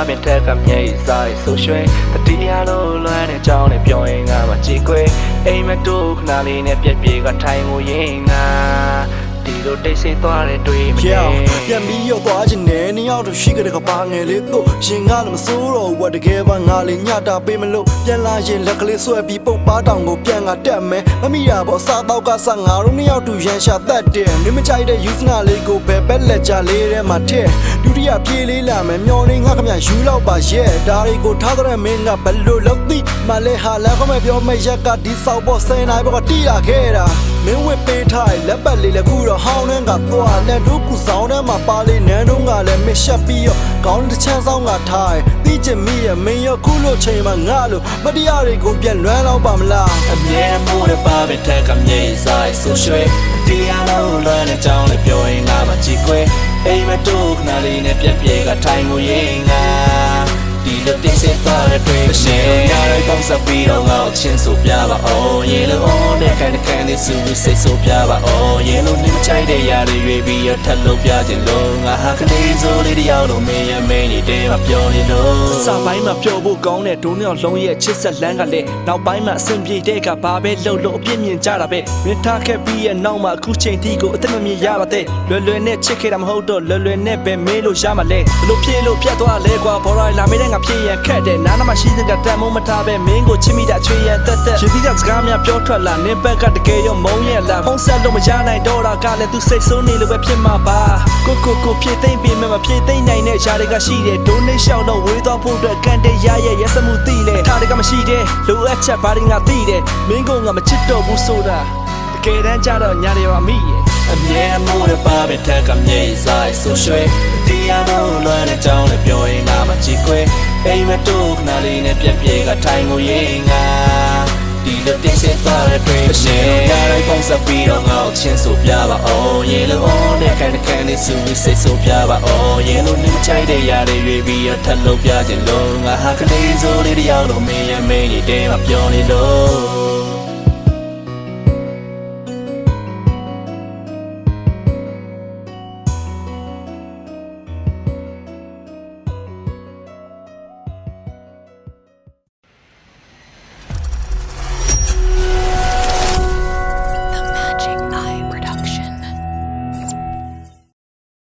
面太个面在搜寻，他底下路乱的找你表演啊嘛机会，哎么都哪里呢别个太无影啊。ဒီလိုတိတ်ဆိတ်သွားတဲ့တွေ့မနေပြန်ပြီးရောက်သွားခြင်းနဲ့နှစ်ယောက်တို့ရှိကြတဲ့ကပါငယ်လေးတို့ရှင်ကားလည်းမစိုးတော့ဘူးတကယ်ပါငါလေးညတာပေးမလို့ပြန်လာရင်လက်ကလေးဆွဲပြီးပုတ်ပါတောင်ကိုပြန်ကတက်မယ်မမိရပေါ့စားတော့ကစားငါတို့နှစ်ယောက်တူရန်ရှာတတ်တယ်မင်းမကြိုက်တဲ့ယူစနာလေးကိုပဲပဲလက်ကြလေးထဲမှာထည့်ဒုတိယပြေးလေးလာမယ်မျောနေငါခမယူလောက်ပါရဲ့ဒါတွေကိုထားတဲ့မင်းကဘလို့လောက်သိမလဲဟာလည်းခမပြောမရက်ကဒီဆောက်ပေါ်စင်နိုင်ဘကတီးလာခဲ့တာမင်းဝစ်ပေးထားလက်ပတ်လေးလည်းခုတော့ဟောင်းနှန်းကသွားနဲ့တို့ကူဆောင်ထဲမှာပါလေးနန်းတုံးကလည်းမရှက်ပြီးတော့ခေါင်းတစ်ချမ်းဆောင်ကထားသိချင်မိရမင်းရခုလို့ချိန်မှာငါလို့မတရားတွေကိုပြန်လွမ်းတော့ပါမလားအမြဲမိုးတဲ့ပါပဲထက်ကမြေဆိုင်ဆိုရွှေတရားလုံးလွမ်းတဲ့ကြောင်းလေးပြောရင်ငါမကြည့်ခွေအိမ်မတို့ခဏလေးနဲ့ပြက်ပြဲကထိုင်ကိုရင်ငါဒီလိုတိတ်ဆိတ်သွားတဲ့တွေ့ရှင်ရတဲ့ပေါင်းစပ်ပြီးတော့ငါအချင်းဆိုပြပါအောင်ရေလုံးနဲ့ခံနေစုစိတ်ဆိုပြပါအောင်ရေလုံးနဲ့ချိုက်တဲ့ຢာတွေရွေးပြီးရထက်လို့ပြခြင်းလို့ငါဟာကလေးစိုးလေးတယောက်လုံးမင်းရဲ့မင်းနေတဲ့မပြောနေလို့စပိုင်းမှာပြောဖို့ကောင်းတဲ့ဒုံးမြောက်လုံးရဲ့ချစ်ဆက်လန်းကလည်းနောက်ပိုင်းမှာအဆင်ပြေတဲ့ကဘာပဲလှုပ်လို့အပြည့်မြင်ကြတာပဲမင်းထားခဲ့ပြီးရဲ့နောက်မှာအခုချိန်ထိကိုအသက်မမြင်ရပါတဲ့လွယ်နဲ့ချစ်ခဲ့တာမဟုတ်တော့လွယ်နဲ့ပဲမေးလို့ရမှာလဲဘလို့ဖြစ်လို့ပြတ်သွားလဲကွာဘော်ရိုင်းလာမေးတဲ့ငါဖြစ်ရခက်တယ်နားမှာရှိတဲ့ကတန်မိုးမထားပဲမင်းကိုချစ်မိတာချွေရတက်ရည်သီးတဲ့စကားများပြောထွက်လာနင်းဘက်ကတကယ်ရောမုန်းရလားဖုန်းဆက်လို့မရနိုင်တော့တာကလည်းသူစိတ်ဆိုးနေလို့ပဲဖြစ်မှာပါကိုဖြည့်သိမ့်ပြီးမှမဖြည့်သိမ့်နိုင်တဲ့ຢာတွေကရှိတယ်ဒုံးနေလျှောက်တော့ဝေးသွားဖို့အတွက်ကန်တဲ့ရရဲ့ရစမှုသိလေထားတွေကမရှိတဲ့လိုအပ်ချက်ဘာတွေငါသိတယ်မင်းကငါမချစ်တော့ဘူးဆိုတာတကယ်တမ်းကျတော့ညာတွေပါမိရဲ့အမြဲမိုးတဲ့ပါပဲထက်ကမြေဆိုင်ဆိုရွှေတရားလုံးလွမ်းတဲ့ကြောင်းလေးပြောရင်ငါမကြည့်ခွေအိမ်မတို့ခဏလေးနဲ့ပြက်ပြဲကထိုင်ကိုရင်ငါဒီလိုတိတ်ဆိတ်သွားတဲ့တွေ့ရှင်ရတဲ့ပေါင်းစပ်ပြီးတော့ငါအချင်းဆိုပြပါအောင်ရေလုံးနဲ့ခံနေစုစိတ်ဆိုပြပါအောင်ရေလုံးနဲ့ချိုက်တဲ့ຢာတွေရွေးပြီးရထက်လို့ပြခြင်းလို့ငါဟာကလေးစိုးလေးတယောက်လုံးမင်းရဲ့မင်းနေတဲ့မပြောနေလို့